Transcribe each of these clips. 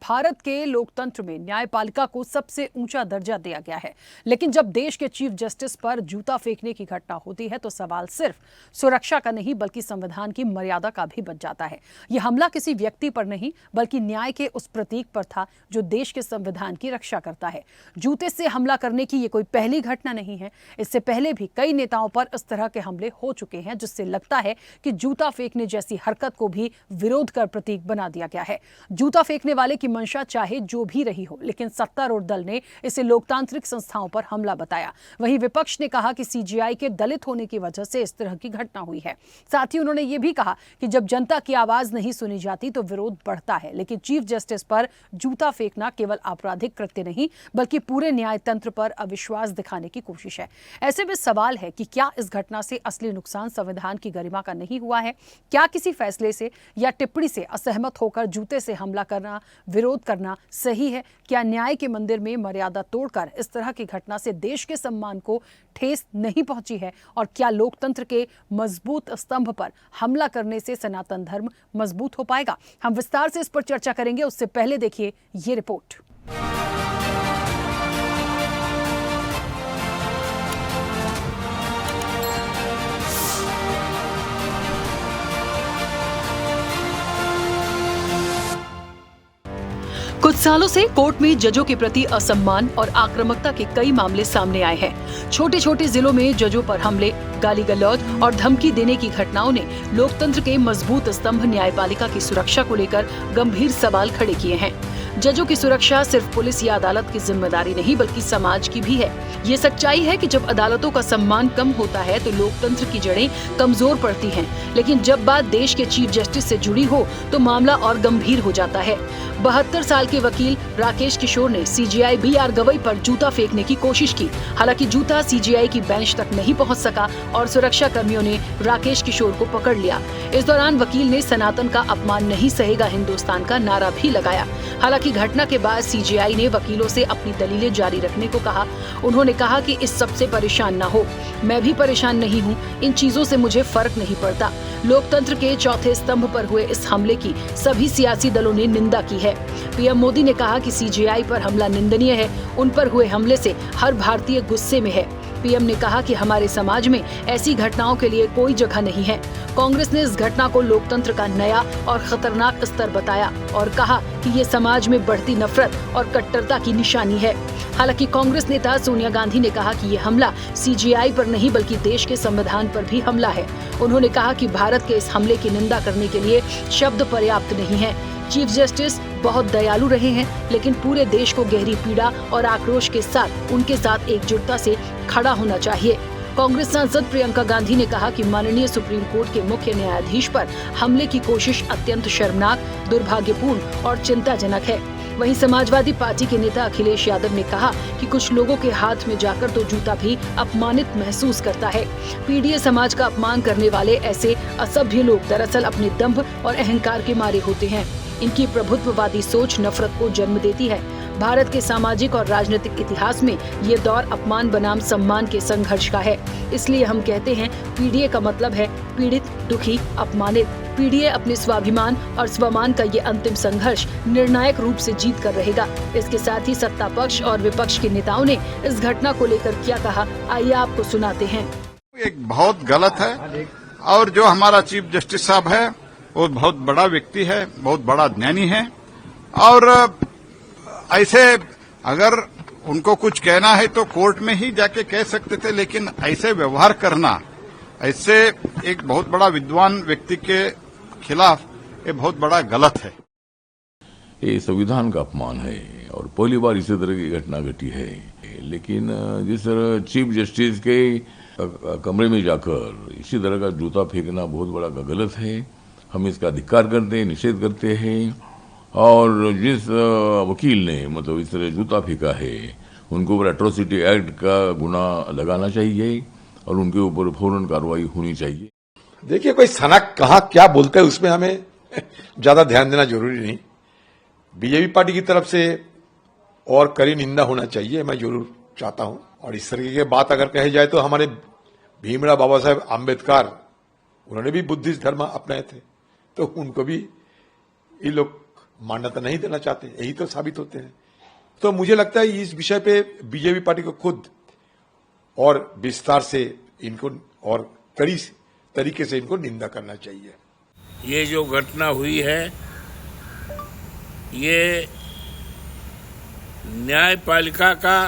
भारत के लोकतंत्र में न्यायपालिका को सबसे ऊंचा दर्जा दिया गया है, लेकिन जब देश के चीफ जस्टिस पर जूता फेंकने की घटना होती है तो सवाल सिर्फ सुरक्षा का नहीं बल्कि संविधान की मर्यादा का भी बच जाता है। यह हमला किसी व्यक्ति पर नहीं बल्कि न्याय के उस प्रतीक पर था जो देश के संविधान की रक्षा करता है। जूते से हमला करने की ये कोई पहली घटना नहीं है। इससे पहले भी कई नेताओं पर इस तरह के हमले हो चुके हैं, जिससे लगता है कि जूता फेंकने जैसी हरकत को भी विरोध कर प्रतीक बना दिया गया है। जूता फेंकने वाले की मंशा चाहे जो भी रही हो, लेकिन सत्तारूढ़ दल ने इसे लोकतांत्रिक संस्थाओं पर हमला बताया। वहीं विपक्ष ने कहा कि सीजेआई के दलित होने की वजह से इस तरह की घटना हुई है। साथ ही उन्होंने ये भी कहा कि जब जनता की आवाज नहीं सुनी जाती तो विरोध बढ़ता है, लेकिन चीफ जस्टिस पर जूता फेंकना केवल आपराधिक कृत्य नहीं बल्कि पूरे न्याय तंत्र पर अविश्वास दिखाने की कोशिश है। ऐसे में सवाल है कि क्या इस घटना से असली नुकसान संविधान की गरिमा का नहीं हुआ है? क्या किसी फैसले से या टिप्पणी से असहमत होकर जूते से हमला करना, विरोध करना सही है? क्या न्याय के मंदिर में मर्यादा तोड़कर इस तरह की घटना से देश के सम्मान को ठेस नहीं पहुंची है? और क्या लोकतंत्र के मजबूत स्तंभ पर हमला करने से सनातन धर्म मजबूत हो पाएगा? हम विस्तार से इस पर चर्चा करेंगे। उससे पहले देखिए ये रिपोर्ट। कुछ सालों से कोर्ट में जजों के प्रति असम्मान और आक्रामकता के कई मामले सामने आए हैं। छोटे छोटे जिलों में जजों पर हमले, गाली गलौज और धमकी देने की घटनाओं ने लोकतंत्र के मजबूत स्तंभ न्यायपालिका की सुरक्षा को लेकर गंभीर सवाल खड़े किए हैं। जजों की सुरक्षा सिर्फ पुलिस या अदालत की जिम्मेदारी नहीं बल्कि समाज की भी है। ये सच्चाई है कि जब अदालतों का सम्मान कम होता है तो लोकतंत्र की जड़ें कमजोर पड़ती हैं, लेकिन जब बात देश के चीफ जस्टिस से जुड़ी हो तो मामला और गंभीर हो जाता है। 72 साल के वकील राकेश किशोर ने सीजेआई BR गवई पर जूता फेंकने की कोशिश की। हालांकि जूता सीजेआई की बेंच तक नहीं पहुंच सका और सुरक्षा कर्मियों ने राकेश किशोर को पकड़ लिया। इस दौरान वकील ने सनातन का अपमान नहीं सहेगा हिंदुस्तान का नारा भी लगाया। हालांकि घटना के बाद सीजेआई ने वकीलों से अपनी दलीलें जारी रखने को कहा। उन्होंने कहा कि इस सबसे परेशान न हो, मैं भी परेशान नहीं हूँ, इन चीजों से मुझे फर्क नहीं पड़ता। लोकतंत्र के चौथे स्तंभ पर हुए इस हमले की सभी सियासी दलों ने निंदा की है। पीएम मोदी ने कहा कि सीजेआई पर हमला निंदनीय है। उन पर हुए हमले से हर भारतीय गुस्से में है। पीएम ने कहा कि हमारे समाज में ऐसी घटनाओं के लिए कोई जगह नहीं है। कांग्रेस ने इस घटना को लोकतंत्र का नया और खतरनाक स्तर बताया और कहा कि ये समाज में बढ़ती नफरत और कट्टरता की निशानी है। हालांकि कांग्रेस नेता सोनिया गांधी ने कहा कि ये हमला सीजेआई पर नहीं बल्कि देश के संविधान पर भी हमला है। उन्होंने कहा कि भारत के इस हमले की निंदा करने के लिए शब्द पर्याप्त नहीं है। चीफ जस्टिस बहुत दयालु रहे हैं, लेकिन पूरे देश को गहरी पीड़ा और आक्रोश के साथ उनके साथ एकजुटता से खड़ा होना चाहिए। कांग्रेस सांसद प्रियंका गांधी ने कहा कि माननीय सुप्रीम कोर्ट के मुख्य न्यायाधीश पर हमले की कोशिश अत्यंत शर्मनाक, दुर्भाग्यपूर्ण और चिंताजनक है। वहीं समाजवादी पार्टी के नेता अखिलेश यादव ने कहा कि कुछ लोगों के हाथ में जाकर तो जूता भी अपमानित महसूस करता है। पीडीए समाज का अपमान करने वाले ऐसे असभ्य लोग दरअसल अपने दंभ और अहंकार के मारे होते हैं। इनकी प्रभुत्ववादी सोच नफरत को जन्म देती है। भारत के सामाजिक और राजनीतिक इतिहास में ये दौर अपमान बनाम सम्मान के संघर्ष का है। इसलिए हम कहते हैं पीडीए का मतलब है पीड़ित, दुखी, अपमानित। पीडीए अपने स्वाभिमान और स्वमान का ये अंतिम संघर्ष निर्णायक रूप से जीत कर रहेगा। इसके साथ ही सत्ता पक्ष और विपक्ष के नेताओं ने इस घटना को लेकर क्या कहा, आइए आपको सुनाते हैं। एक बहुत गलत है और जो हमारा चीफ जस्टिस साहब है वो बहुत बड़ा व्यक्ति है, बहुत बड़ा ज्ञानी है और ऐसे अगर उनको कुछ कहना है तो कोर्ट में ही जाके कह सकते थे, लेकिन ऐसे व्यवहार करना, ऐसे एक बहुत बड़ा विद्वान व्यक्ति के खिलाफ ये बहुत बड़ा गलत है। ये संविधान का अपमान है और पहली बार इसी तरह की घटना घटी है। लेकिन जिस तरह चीफ जस्टिस के कमरे में जाकर इसी तरह का जूता फेंकना बहुत बड़ा गलत है। हम इसका धिक्कार करते हैं, निषेध करते हैं और जिस वकील ने मतलब इस तरह जूता फेंका है उनके ऊपर एट्रोसिटी एक्ट का गुना लगाना चाहिए और उनके ऊपर फौरन कार्रवाई होनी चाहिए। देखिए, कोई सनक कहाँ क्या बोलता है उसमें हमें ज्यादा ध्यान देना जरूरी नहीं। बीजेपी पार्टी की तरफ से और कड़ी निंदा होना चाहिए, मैं जरूर चाहता हूं। और इस तरह की बात अगर कही जाए तो हमारे भीमराव बाबा साहेब आम्बेडकर, उन्होंने भी बुद्धिस्ट धर्म अपनाए थे, तो उनको भी ये लोग मान्यता नहीं देना चाहते, यही तो साबित होते हैं। तो मुझे लगता है इस विषय पे बीजेपी पार्टी को खुद और विस्तार से इनको और कड़ी तरीके से इनको निंदा करना चाहिए। ये जो घटना हुई है ये न्यायपालिका का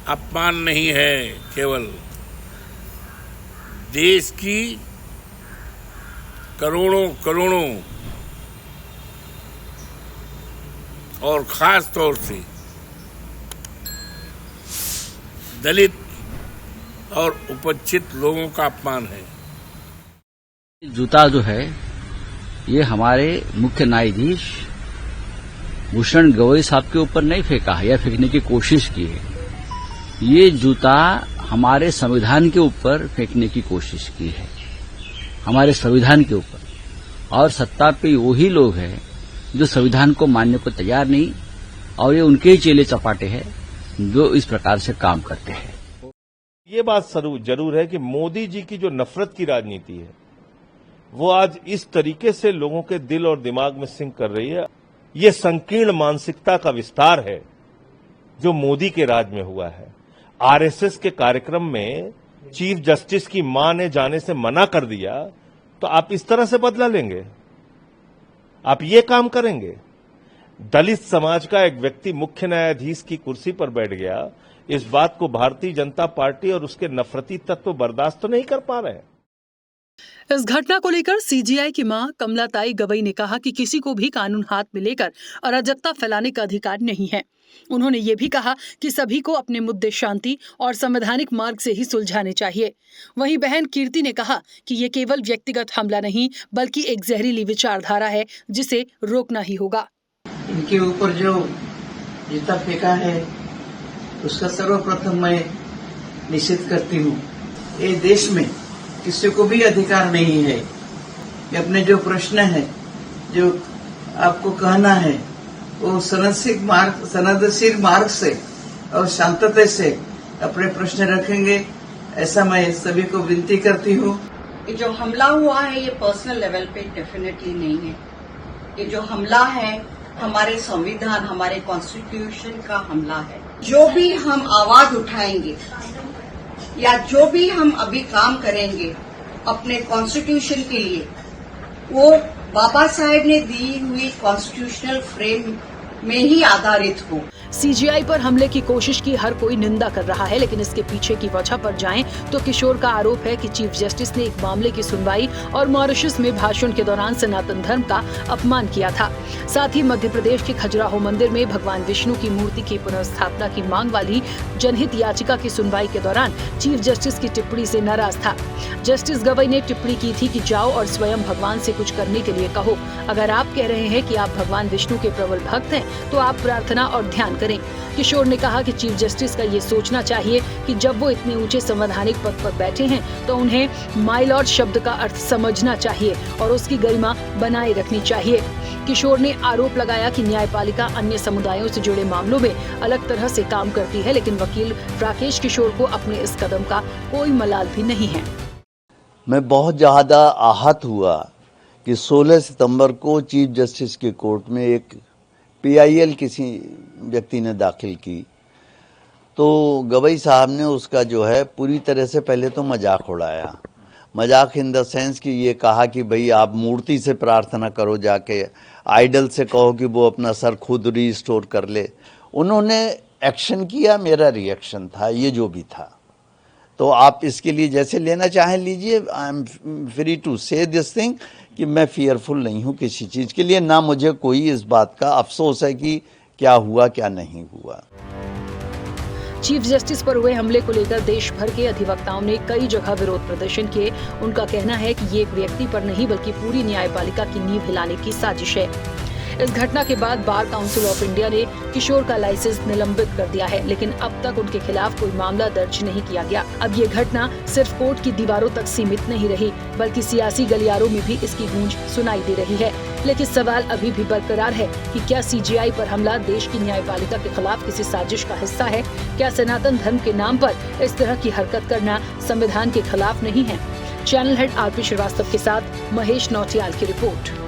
अपमान नहीं है, केवल देश की करोड़ों करोड़ों और खास तौर से दलित और उपेक्षित लोगों का अपमान है। जूता जो है ये हमारे मुख्य न्यायाधीश भूषण गवई साहब के ऊपर नहीं फेंका है या फेंकने की कोशिश की है। ये जूता हमारे संविधान के ऊपर फेंकने की कोशिश की है, हमारे संविधान के ऊपर। और सत्ता पे वही लोग हैं जो संविधान को मानने को तैयार नहीं, और ये उनके ही चेले चपाटे हैं जो इस प्रकार से काम करते हैं। ये बात जरूर है कि मोदी जी की जो नफरत की राजनीति है वो आज इस तरीके से लोगों के दिल और दिमाग में सिंक कर रही है। ये संकीर्ण मानसिकता का विस्तार है जो मोदी के राज में हुआ है। आरएसएस के कार्यक्रम में चीफ जस्टिस की मां ने जाने से मना कर दिया, तो आप इस तरह से बदला लेंगे? आप ये काम करेंगे? दलित समाज का एक व्यक्ति मुख्य न्यायाधीश की कुर्सी पर बैठ गया, इस बात को भारतीय जनता पार्टी और उसके नफरती तत्व बर्दाश्त तो नहीं कर पा रहे हैं। इस घटना को लेकर सीजेआई की मां कमलाताई गवई ने कहा कि किसी को भी कानून हाथ में लेकर अराजकता फैलाने का अधिकार नहीं है। उन्होंने ये भी कहा कि सभी को अपने मुद्दे शांति और संवैधानिक मार्ग से ही सुलझाने चाहिए। वहीं बहन कीर्ति ने कहा कि ये केवल व्यक्तिगत हमला नहीं बल्कि एक जहरीली विचारधारा है जिसे रोकना ही होगा। इनके ऊपर जो जूता फेंका है उसका सर्वप्रथम मैं निषेध करती हूँ। ये देश में किसी को भी अधिकार नहीं है कि अपने जो प्रश्न है, जो आपको कहना है, वो सनदशील मार्ग से और शांतता से अपने प्रश्न रखेंगे, ऐसा मैं सभी को विनती करती हूँ। ये जो हमला हुआ है ये पर्सनल लेवल पे डेफिनेटली नहीं है। ये जो हमला है हमारे संविधान, हमारे कॉन्स्टिट्यूशन का हमला है। जो भी हम आवाज उठाएंगे या जो भी हम अभी काम करेंगे अपने कॉन्स्टिट्यूशन के लिए, वो बाबा साहेब ने दी हुई कॉन्स्टिट्यूशनल फ्रेम में ही आधारित हो। सीजेआई पर हमले की कोशिश की हर कोई निंदा कर रहा है, लेकिन इसके पीछे की वजह पर जाएं तो किशोर का आरोप है कि चीफ जस्टिस ने एक मामले की सुनवाई और मॉरिशस में भाषण के दौरान सनातन धर्म का अपमान किया था। साथ ही मध्य प्रदेश के खजुराहो मंदिर में भगवान विष्णु की मूर्ति की पुनर्स्थापना की मांग वाली जनहित याचिका की सुनवाई के दौरान चीफ जस्टिस की टिप्पणी से नाराज था। जस्टिस गवई ने टिप्पणी की थी कि जाओ और स्वयं भगवान से कुछ करने के लिए कहो। अगर आप कह रहे हैं कि आप भगवान विष्णु के प्रबल भक्त हैं तो आप प्रार्थना और ध्यान करें। किशोर ने कहा कि चीफ जस्टिस का ये सोचना चाहिए कि जब वो इतने ऊंचे संवैधानिक पद पर बैठे हैं तो उन्हें माय लॉर्ड शब्द का अर्थ समझना चाहिए और उसकी गरिमा बनाए रखनी चाहिए। किशोर ने आरोप लगाया कि न्यायपालिका अन्य समुदायों से जुड़े मामलों में अलग तरह से काम करती है, लेकिन वकील राकेश किशोर को अपने इस कदम का कोई मलाल भी नहीं है। मैं बहुत ज्यादा आहत हुआ कि 16 सितंबर को चीफ जस्टिस के कोर्ट में एक PIL किसी व्यक्ति ने दाखिल की, तो गवई साहब ने उसका जो है पूरी तरह से पहले तो मजाक उड़ाया। मजाक इन द सेंस कि ये कहा कि भाई आप मूर्ति से प्रार्थना करो, जाके आइडल से कहो कि वो अपना सर खुद रिस्टोर कर ले। उन्होंने एक्शन किया, मेरा रिएक्शन था ये जो भी था। तो आप इसके लिए जैसे लेना चाहें लीजिए। आई एम फ्री टू से दिस थिंग कि मैं फियरफुल नहीं हूं किसी चीज के लिए, ना मुझे कोई इस बात का अफसोस है कि क्या हुआ क्या नहीं हुआ। चीफ जस्टिस पर हुए हमले को लेकर देश भर के अधिवक्ताओं ने कई जगह विरोध प्रदर्शन किए। उनका कहना है कि ये एक व्यक्ति पर नहीं बल्कि पूरी न्यायपालिका की नींव हिलाने की साजिश है। इस घटना के बाद बार काउंसिल ऑफ इंडिया ने किशोर का लाइसेंस निलंबित कर दिया है, लेकिन अब तक उनके खिलाफ कोई मामला दर्ज नहीं किया गया। अब ये घटना सिर्फ कोर्ट की दीवारों तक सीमित नहीं रही, बल्कि सियासी गलियारों में भी इसकी गूंज सुनाई दे रही है। लेकिन सवाल अभी भी बरकरार है कि क्या सीजेआई पर हमला देश की न्यायपालिका के खिलाफ किसी साजिश का हिस्सा है? क्या सनातन धर्म के नाम पर इस तरह की हरकत करना संविधान के खिलाफ नहीं है? चैनल हेड RP श्रीवास्तव के साथ महेश नौटियाल की रिपोर्ट।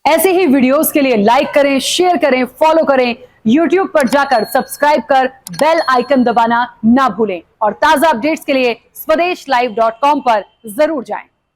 ऐसे ही वीडियोस के लिए लाइक करें, शेयर करें, फॉलो करें। YouTube पर जाकर सब्सक्राइब कर बेल आइकन दबाना ना भूलें और ताजा अपडेट्स के लिए swedeshlive.com पर जरूर जाएं।